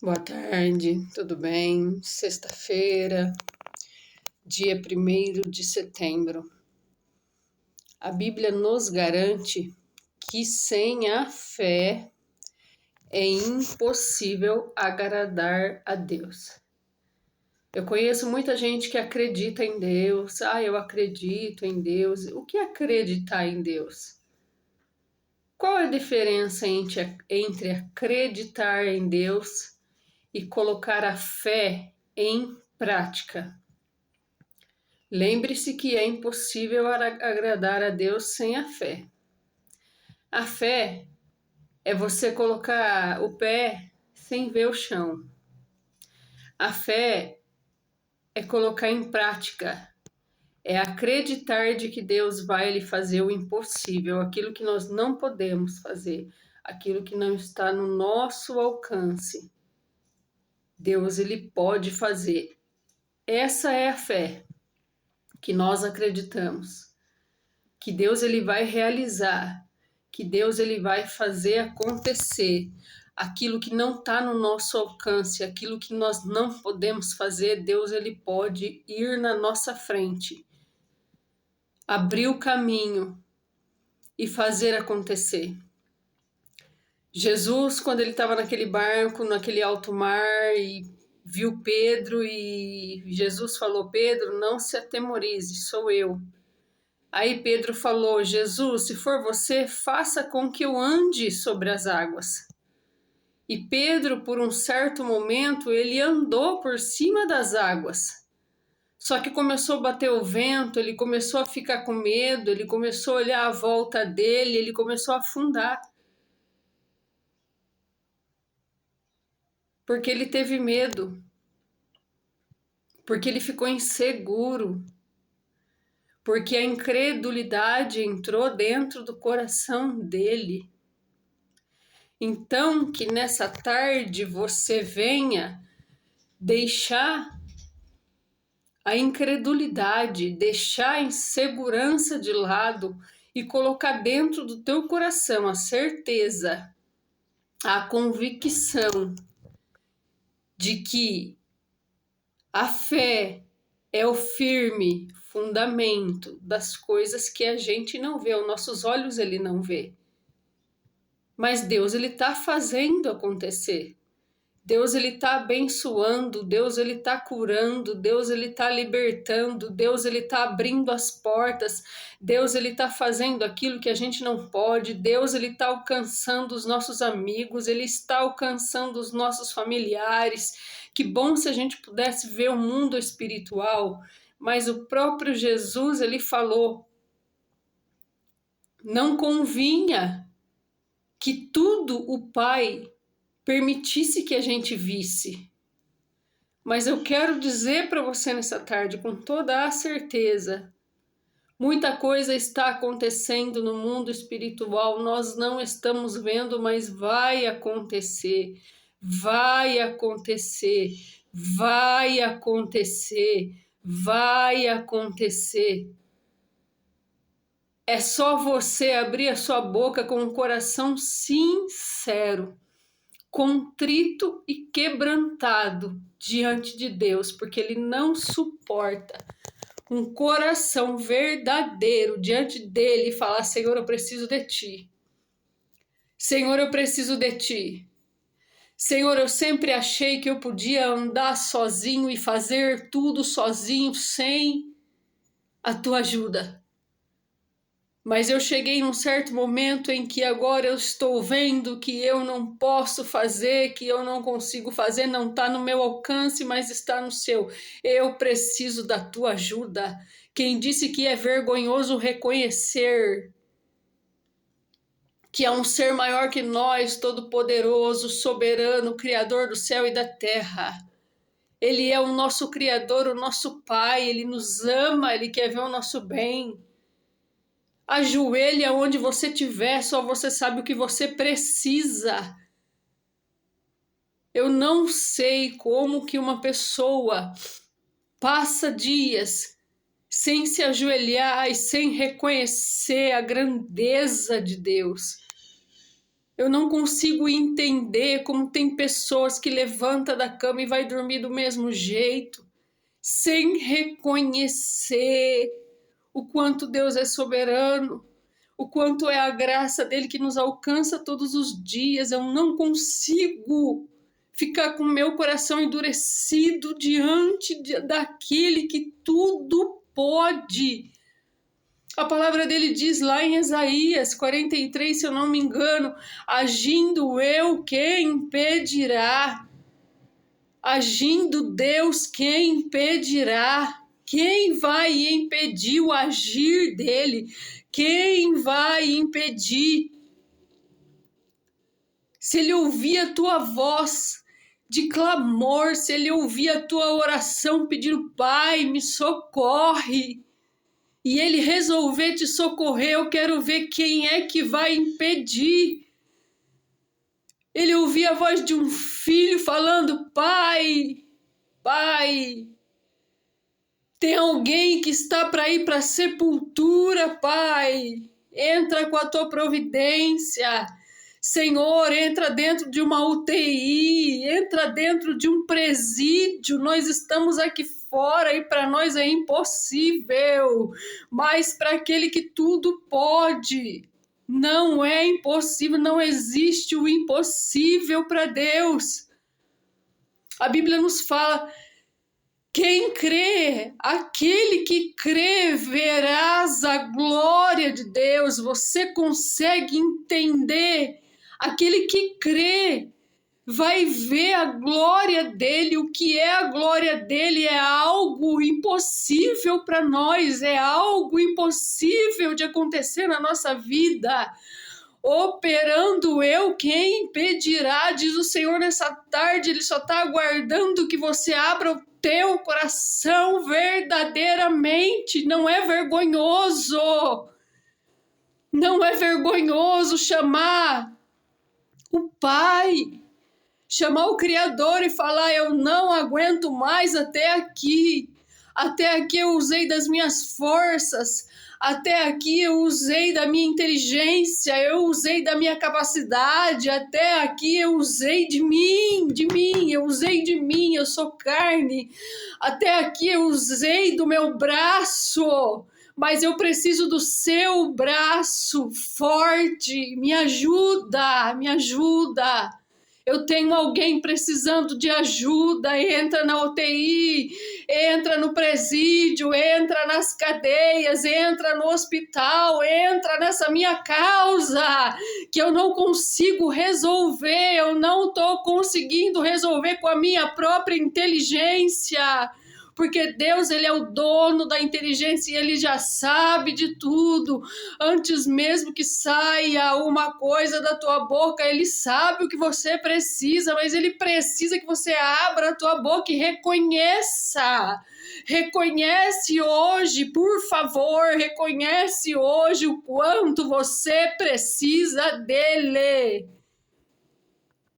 Boa tarde, tudo bem? Sexta-feira, dia 1º de setembro. A Bíblia nos garante que sem a fé é impossível agradar a Deus. Eu conheço muita gente que acredita em Deus. Eu acredito em Deus. O que é acreditar em Deus? Qual é a diferença entre acreditar em Deus e colocar a fé em prática? Lembre-se que é impossível agradar a Deus sem a fé. A fé é você colocar o pé sem ver o chão. A fé é colocar em prática, é acreditar de que Deus vai lhe fazer o impossível, aquilo que nós não podemos fazer, aquilo que não está no nosso alcance. Deus, ele pode fazer. Essa é a fé que nós acreditamos, que Deus ele vai realizar, que Deus ele vai fazer acontecer aquilo que não está no nosso alcance, aquilo que nós não podemos fazer. Deus ele pode ir na nossa frente, abrir o caminho e fazer acontecer. Jesus, quando ele estava naquele barco, naquele alto mar, e viu Pedro, e Jesus falou: Pedro, não se atemorize, sou eu. Aí Pedro falou: Jesus, se for você, faça com que eu ande sobre as águas. E Pedro, por um certo momento, ele andou por cima das águas. Só que começou a bater o vento, ele começou a ficar com medo, ele começou a olhar à volta dele, ele começou a afundar. Porque ele teve medo. Porque ele ficou inseguro. Porque a incredulidade entrou dentro do coração dele. Então, que nessa tarde você venha deixar a incredulidade, deixar a insegurança de lado e colocar dentro do teu coração a certeza, a convicção de que a fé é o firme fundamento das coisas que a gente não vê, os nossos olhos ele não vê. Mas Deus ele está fazendo acontecer. Deus ele está abençoando, Deus ele está curando, Deus ele está libertando, Deus ele está abrindo as portas, Deus ele está fazendo aquilo que a gente não pode, Deus ele está alcançando os nossos amigos, ele está alcançando os nossos familiares. Que bom se a gente pudesse ver o mundo espiritual, mas o próprio Jesus ele falou: não convinha que tudo o Pai permitisse que a gente visse. Mas eu quero dizer para você nessa tarde, com toda a certeza, muita coisa está acontecendo no mundo espiritual, nós não estamos vendo, mas vai acontecer, vai acontecer, vai acontecer, vai acontecer. É só você abrir a sua boca com um coração sincero, contrito e quebrantado diante de Deus, porque Ele não suporta um coração verdadeiro diante dele e falar: Senhor, eu preciso de Ti. Senhor, eu preciso de Ti. Senhor, eu sempre achei que eu podia andar sozinho e fazer tudo sozinho sem a Tua ajuda. Mas eu cheguei num certo momento em que agora eu estou vendo que eu não posso fazer, que eu não consigo fazer, não está no meu alcance, mas está no seu. Eu preciso da tua ajuda. Quem disse que é vergonhoso reconhecer que há um ser maior que nós, todo-poderoso, soberano, criador do céu e da terra. Ele é o nosso criador, o nosso pai, ele nos ama, ele quer ver o nosso bem. Ajoelhe aonde você estiver, só você sabe o que você precisa. Eu não sei como que uma pessoa passa dias sem se ajoelhar e sem reconhecer a grandeza de Deus. Eu não consigo entender como tem pessoas que levantam da cama e vai dormir do mesmo jeito, sem reconhecer o quanto Deus é soberano, o quanto é a graça dele que nos alcança todos os dias. Eu não consigo ficar com meu coração endurecido diante daquele que tudo pode. A palavra dele diz lá em Isaías 43, se eu não me engano, agindo eu, quem impedirá? Agindo Deus, quem impedirá? Quem vai impedir o agir dele? Quem vai impedir? Se ele ouvir a tua voz de clamor, se ele ouvir a tua oração pedindo, Pai, me socorre, e ele resolver te socorrer, eu quero ver quem é que vai impedir. Ele ouvir a voz de um filho falando, Pai, Pai, tem alguém que está para ir para a sepultura, Pai, entra com a tua providência. Senhor, entra dentro de uma UTI, entra dentro de um presídio, nós estamos aqui fora e para nós é impossível, mas para aquele que tudo pode, não é impossível, não existe o impossível para Deus. A Bíblia nos fala, quem crê, aquele que crê, verás a glória de Deus. Você consegue entender? Aquele que crê vai ver a glória dele. O que é a glória dele? É algo impossível para nós, é algo impossível de acontecer na nossa vida. Operando eu, quem impedirá? Diz o Senhor nessa tarde, Ele só está aguardando que você abra o teu coração verdadeiramente. Não é vergonhoso, não é vergonhoso chamar o Pai, chamar o Criador e falar, eu não aguento mais até aqui eu usei das minhas forças, até aqui eu usei da minha inteligência, eu usei da minha capacidade, até aqui eu usei de mim, eu usei de mim, eu sou carne, até aqui eu usei do meu braço, mas eu preciso do seu braço forte, me ajuda, me ajuda. Eu tenho alguém precisando de ajuda, entra na UTI, entra no presídio, entra nas cadeias, entra no hospital, entra nessa minha causa, que eu não consigo resolver, eu não estou conseguindo resolver com a minha própria inteligência. Porque Deus, Ele é o dono da inteligência e Ele já sabe de tudo. Antes mesmo que saia uma coisa da tua boca, Ele sabe o que você precisa, mas Ele precisa que você abra a tua boca e reconheça. Reconhece hoje, por favor, reconhece hoje o quanto você precisa dEle.